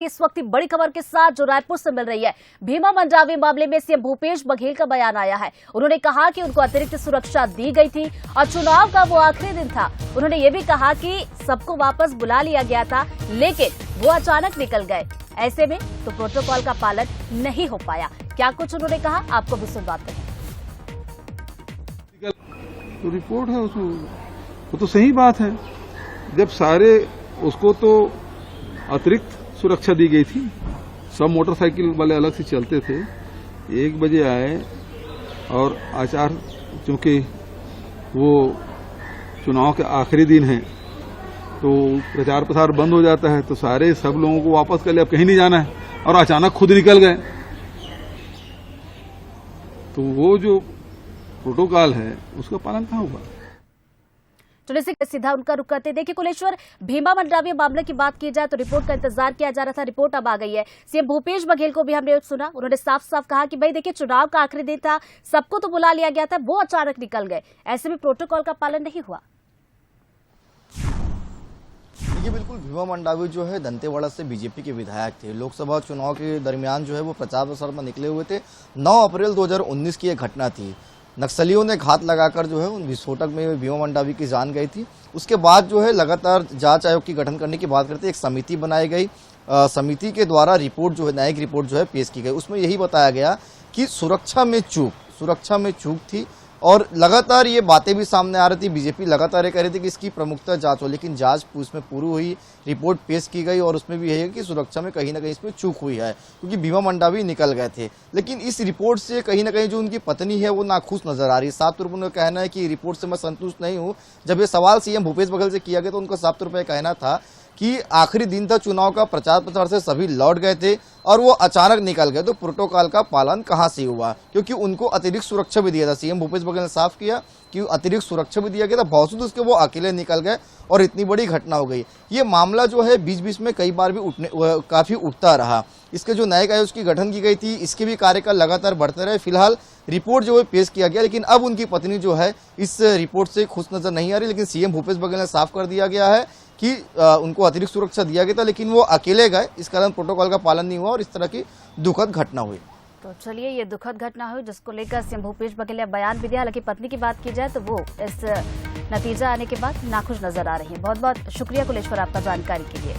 इस वक्त बड़ी खबर के साथ जो रायपुर से मिल रही है, भीमा मंडावी मामले में सीएम भूपेश बघेल का बयान आया है। उन्होंने कहा कि उनको अतिरिक्त सुरक्षा दी गई थी और चुनाव का वो आखिरी दिन था। उन्होंने ये भी कहा कि सबको वापस बुला लिया गया था, लेकिन वो अचानक निकल गए। ऐसे में तो प्रोटोकॉल का पालन नहीं हो पाया। क्या कुछ उन्होंने कहा, आपको भी सुनवाते हैं। तो रिपोर्ट है उसमें, वो तो सही बात है। जब सारे उसको तो अतिरिक्त सुरक्षा दी गई थी, सब मोटरसाइकिल वाले अलग से चलते थे। 1 बजे आए और आचार, चूंकि वो चुनाव के आखिरी दिन है तो प्रचार प्रसार बंद हो जाता है, तो सारे सब लोगों को वापस कर लिया, अब कहीं नहीं जाना है, और अचानक खुद निकल गए। तो वो जो प्रोटोकॉल है उसका पालन कहाँ हुआ। चलिए सीधा उनका रुख करते। देखिए कुलेश्वर, भीमा मंडावी मामले की बात की जाए तो रिपोर्ट का इंतजार किया जा रहा था, रिपोर्ट अब आ गई है। सीएम भूपेश बघेल को भी हमने सुना, उन्होंने साफ साफ कहा कि भाई देखिए चुनाव का आखिरी दिन था, सबको तो बुला लिया गया था, वो अचानक निकल गए। ऐसे में प्रोटोकॉल का पालन नहीं हुआ। देखिए बिल्कुल, भीमा मंडावी जो है दंतेवाड़ा से बीजेपी के विधायक थे। लोकसभा चुनाव के दरमियान जो है वो प्रचार प्रसार में निकले हुए थे। 9 अप्रैल 2019 की एक घटना थी, नक्सलियों ने घात लगाकर जो है उन विस्फोटक में भीमा मंडावी की जान गई थी। उसके बाद जो है लगातार जांच आयोग की गठन करने की बात करते, एक समिति बनाई गई। समिति के द्वारा रिपोर्ट जो है, न्यायिक रिपोर्ट जो है पेश की गई। उसमें यही बताया गया कि सुरक्षा में चूक थी, और लगातार ये बातें भी सामने आ रही थी। बीजेपी लगातार ये कह रही थी कि इसकी प्रमुखता जांच हो, लेकिन जांच उसमें पूरी हुई, रिपोर्ट पेश की गई और उसमें भी यही है कि सुरक्षा में कहीं ना कहीं इसमें चूक हुई है, क्योंकि भीमा मंडावी निकल गए थे। लेकिन इस रिपोर्ट से कहीं ना कहीं जो उनकी पत्नी है वो नाखुश नजर आ रही है। साफ तौर पर उनका कहना है कि रिपोर्ट से मैं संतुष्ट नहीं हूँ। जब ये सवाल सीएम भूपेश बघेल से किया गया तो उनका साफ तौर पर कहना था कि आखिरी दिन था चुनाव का, प्रचार प्रसार से सभी लौट गए थे और वो अचानक निकल गए, तो प्रोटोकॉल का पालन कहां से हुआ, क्योंकि उनको अतिरिक्त सुरक्षा भी दिया था। सीएम भूपेश बघेल ने साफ किया कि अतिरिक्त सुरक्षा भी दिया गया था, बावजूद उसके वो अकेले निकल गए और इतनी बड़ी घटना हो गई। ये मामला जो है बीच बीच में कई बार भी काफी उठता रहा। इसके जो न्यायिक आयोग की गठन की गई थी, इसके भी कार्यकाल लगातार बढ़ते रहे। फिलहाल रिपोर्ट जो है पेश किया गया, लेकिन अब उनकी पत्नी जो है इस रिपोर्ट से खुश नजर नहीं आ रही। लेकिन सीएम भूपेश बघेल ने साफ कर दिया गया है कि उनको अतिरिक्त सुरक्षा दिया गया था, लेकिन वो अकेले गए, इस कारण प्रोटोकॉल का पालन नहीं हुआ और इस तरह की दुखद घटना हुई। तो चलिए, ये दुखद घटना हुई जिसको लेकर सीएम भूपेश बघेल ने बयान भी दिया। हालांकि पत्नी की बात की जाए तो वो इस नतीजा आने के बाद नाखुश नजर आ रही है। बहुत बहुत शुक्रिया कुलेश्वर आपका जानकारी के लिए।